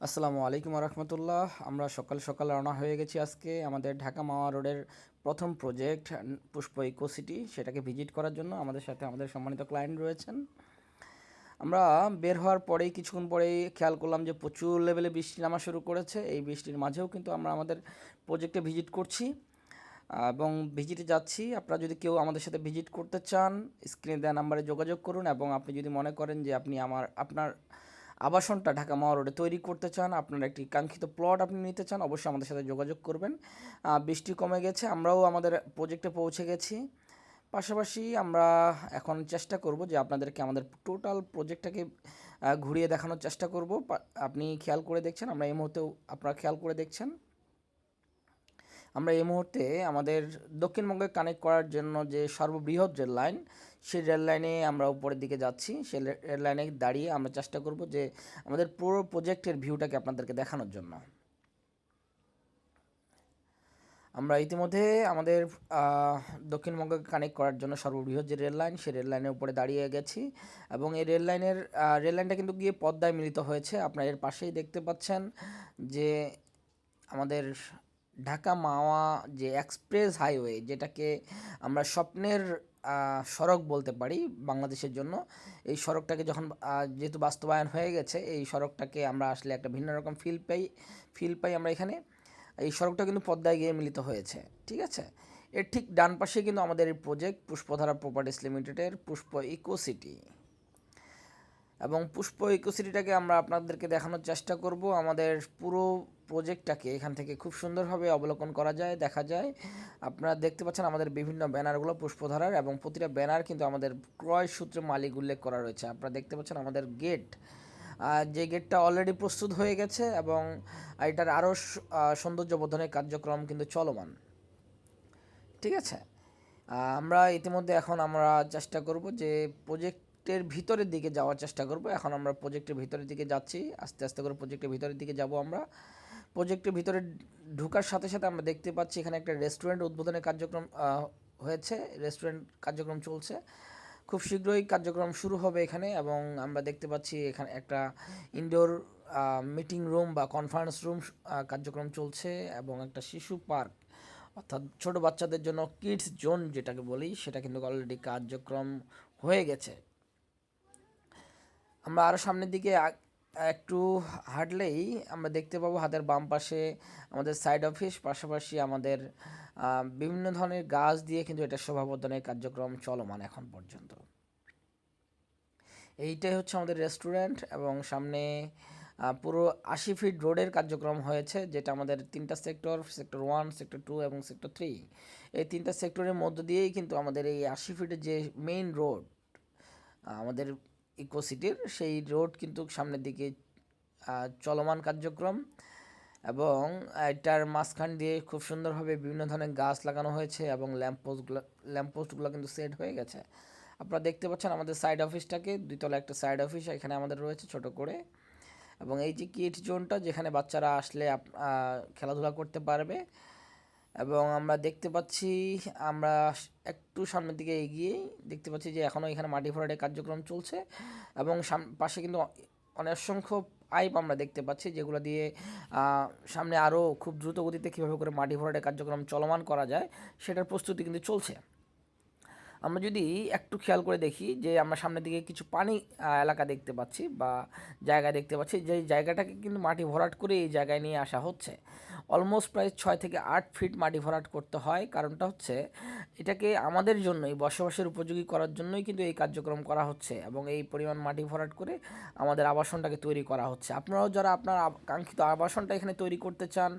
আসসালামু আলাইকুম রহমতুল্লাহ। আমরা সকাল সকাল রওনা হয়ে গেছি আজকে আমাদের ঢাকা মাওয়া রোডের প্রথম প্রজেক্ট পুষ্প ইকো সিটি, সেটাকে ভিজিট করার জন্য আমাদের সাথে আমাদের সম্মানিত ক্লায়েন্ট রয়েছেন। আমরা বের হওয়ার পরেই কিছুক্ষণ পরেই খেয়াল করলাম যে প্রচুর লেভেলে বৃষ্টি নামা শুরু করেছে। এই বৃষ্টির মাঝেও কিন্তু আমরা আমাদের প্রজেক্টে ভিজিট করছি এবং ভিজিটে যাচ্ছি। আপনারা যদি কেউ আমাদের সাথে ভিজিট করতে চান, স্ক্রিনে দেওয়া নাম্বারে যোগাযোগ করুন। এবং আপনি যদি মনে করেন যে আপনি আপনার আবাসনটা ঢাকা মাওয়া রোডে তৈরি করতে চান, আপনার একটি কাঙ্ক্ষিত প্লট আপনি নিতে চান, অবশ্যই আমাদের সাথে যোগাযোগ করবেন। বৃষ্টি কমে গেছে, আমরাও আমাদের প্রজেক্টে পৌঁছে গেছি। পাশাপাশি আমরা এখন চেষ্টা করব যে আপনাদেরকে আমাদের টোটাল প্রজেক্টটাকে ঘুরিয়ে দেখানোর চেষ্টা করব। আপনি খেয়াল করে দেখছেন, আমরা এই মুহূর্তেও আপনারা খেয়াল করে দেখছেন, আমরা এই মুহূর্তে আমাদের দক্ষিণবঙ্গে কানেক্ট করার জন্য যে সর্ববৃহৎ রেল লাইন, সেই রেল লাইনে আমরা উপরের দিকে যাচ্ছি। সেই রেল লাইনে দাঁড়িয়ে আমরা চেষ্টা করব যে আমাদের পুরো প্রজেক্টের ভিউটাকে আপনাদেরকে দেখানোর জন্য। আমরা ইতিমধ্যে আমাদের দক্ষিণবঙ্গে কানেক্ট করার জন্য সর্ববৃহৎ যে রেল লাইন, সেই রেল লাইনের উপরে দাঁড়িয়ে গেছি। এবং এই রেল লাইনটা কিন্তু গিয়ে পদ্মায় মিলিত হয়েছে। আপনারা এর পাশেই দেখতে পাচ্ছেন যে আমাদের ঢাকা মাওয়া যে এক্সপ্রেস হাইওয়ে, যেটাকে আমরা স্বপ্নের সড়ক বলতে পারি বাংলাদেশের জন্য, এই সড়কটাকে যখন যেহেতু বাস্তবায়ন হয়ে গেছে, এই সড়কটাকে আমরা আসলে একটা ভিন্ন রকম ফিল পাই আমরা এখানে। এই সড়কটা কিন্তু পদ্মায় গিয়ে মিলিত হয়েছে, ঠিক আছে। এর ঠিক ডান পাশে কিন্তু আমাদের এই প্রজেক্ট পুষ্পধারা প্রপার্টিস লিমিটেডের পুষ্প ইকো সিটি। এবং পুষ্প ইকোসিটিটাকে আমরা আপনাদেরকে দেখানোর চেষ্টা করব। আমাদের পুরো প্রজেক্টটাকে এখান থেকে খুব সুন্দরভাবে অবলোকন করা যায়, দেখা যায়। আপনারা দেখতে পাচ্ছেন আমাদের বিভিন্ন ব্যানারগুলো পুষ্পধারার, এবং প্রতিটা ব্যানার কিন্তু আমাদের ক্রয় সূত্রে মালিক উল্লেখ করা রয়েছে। আপনারা দেখতে পাচ্ছেন আমাদের গেট, যে গেটটা অলরেডি প্রস্তুত হয়ে গেছে, এবং এটার আরও সৌন্দর্য বর্ধনের কার্যক্রম কিন্তু চলমান, ঠিক আছে। আমরা ইতিমধ্যে এখন আমরা চেষ্টা করব যে প্রজেক্টের ভিতরের দিকে যাওয়ার চেষ্টা করব। এখন আমরা প্রজেক্টের ভিতরের দিকে যাচ্ছি, আস্তে আস্তে করে প্রজেক্টের ভিতরের দিকে যাব আমরা। প্রজেক্টের ভিতরে ঢোকার সাথে সাথে আমরা দেখতে পাচ্ছি এখানে একটা রেস্টুরেন্ট উদ্বোধনের কার্যক্রম হয়েছে। রেস্টুরেন্ট কার্যক্রম চলছে, খুব শীঘ্রই কার্যক্রম শুরু হবে এখানে। এবং আমরা দেখতে পাচ্ছি এখানে একটা ইনডোর মিটিং রুম বা কনফারেন্স রুম কার্যক্রম চলছে, এবং একটা শিশু পার্ক, অর্থাৎ ছোট বাচ্চাদের জন্য কিডস জোন যেটাকে বলি, সেটা কিন্তু অলরেডি কার্যক্রম হয়ে গেছে। আমরা আরও সামনের দিকে একটু হাঁটলেই আমরা দেখতে পাবো হাতের বাম পাশে আমাদের সাইড অফিস, পাশাপাশি আমাদের বিভিন্ন ধরনের গাছ দিয়ে কিন্তু এটা শোভাবর্ধনের কার্যক্রম চলমান এখন পর্যন্ত। এইটাই হচ্ছে আমাদের রেস্টুরেন্ট, এবং সামনে পুরো 80 ফিট রোডের কার্যক্রম হয়েছে, যেটা আমাদের তিনটা সেক্টর 1, সেক্টর 2 এবং সেক্টর 3, এই তিনটা সেক্টরের মধ্য দিয়েই কিন্তু আমাদের এই 80 ফিটের যে মেইন রোড আমাদের ইকো সিটির, সেই রোড কিন্তু সামনের দিকে চলমান কার্যক্রম। এবং এটার মাঝখান দিয়ে খুব সুন্দরভাবে বিভিন্ন ধরনের গাছ লাগানো হয়েছে, এবং ল্যাম্পপোস্টগুলো কিন্তু সেট হয়ে গেছে। আপনারা দেখতে পাচ্ছেন আমাদের সাইড অফিসটাকে, দুইতলা একটা সাইড অফিস এখানে আমাদের রয়েছে ছোট করে। এবং এই যে কিডস জোনটা, যেখানে বাচ্চারা আসলে খেলাধুলা করতে পারবে। এবং আমরা দেখতে পাচ্ছি, আমরা একটু সামনের দিকে এগিয়েই দেখতে পাচ্ছি যে এখনও এখানে মাটি ভরাটের কার্যক্রম চলছে। এবং পাশে কিন্তু অনেক অসংখ্য পাইপ আমরা দেখতে পাচ্ছি, যেগুলো দিয়ে সামনে আরও খুব দ্রুত গতিতে কীভাবে করে মাটি ভরাটের কার্যক্রম চলমান করা যায়, সেটার প্রস্তুতি কিন্তু চলছে। আমরা যদি একটু খেয়াল করে দেখি যে আমরা সামনের দিকে কিছু পানি এলাকা দেখতে পাচ্ছি বা জায়গা দেখতে পাচ্ছি, যে জায়গাটাকে কিন্তু মাটি ভরাট করে এই জায়গায় নিয়ে আসা হচ্ছে। অলমোস্ট প্রায় 6 থেকে 8 ফিট মাটি ভরাট করতে হয়। কারণটা হচ্ছে এটাকে আমাদের জন্যই, বসবাসের উপযোগী করার জন্যই কিন্তু এই কার্যক্রম করা হচ্ছে, এবং এই পরিমাণ মাটি ভরাট করে আমাদের আবাসনটাকে তৈরি করা হচ্ছে। আপনারাও যারা আপনার কাঙ্ক্ষিত আবাসনটা এখানে তৈরি করতে চান,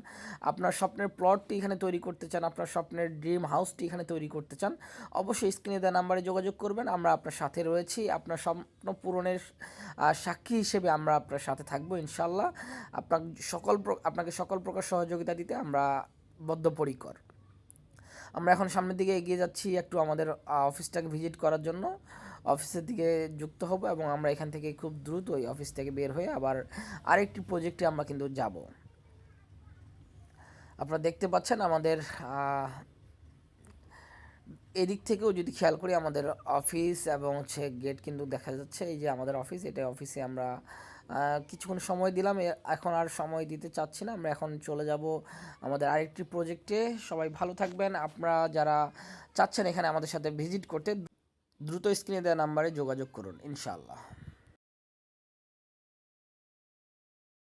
আপনার স্বপ্নের প্লটটি এখানে তৈরি করতে চান, আপনার স্বপ্নের ড্রিম হাউসটি এখানে তৈরি করতে চান, অবশ্যই স্ক্রিনে দেওয়া নাম্বারে যোগাযোগ করবেন। আমরা আপনার সাথে রয়েছি, আপনার স্বপ্ন পূরণের সাক্ষী হিসেবে আমরা আপনার সাথে থাকবো ইনশাল্লাহ। আপনাকে সকল প্রকার সহযোগিতা দিতে আমরা বদ্ধপরিকর। আমরা এখন সামনের দিকে এগিয়ে যাচ্ছি একটু আমাদের অফিসটাকে ভিজিট করার জন্য। অফিসের দিকে যুক্ত হব, এবং আমরা এখান থেকে খুব দ্রুতই অফিস থেকে বের হয়ে আবার আরেকটি প্রজেক্টে আমরা কিন্তু যাব। আপনারা দেখতে পাচ্ছেন আমাদের এদিক থেকেও যদি খেয়াল করি আমাদের অফিস এবং হচ্ছে গেট কিন্তু দেখা যাচ্ছে। এই যে আমাদের অফিস, এটা অফিসে আমরা কিছুক্ষণ সময় দিলাম, এখন আর সময় দিতে চাচ্ছি না। আমরা এখন চলে যাব আমাদের আরেকটি প্রজেক্টে। সবাই ভালো থাকবেন। আপনারা যারা চাচ্ছেন এখানে আমাদের সাথে ভিজিট করতে, দ্রুত স্ক্রিনে দেওয়া নাম্বারে যোগাযোগ করুন ইনশাআল্লাহ।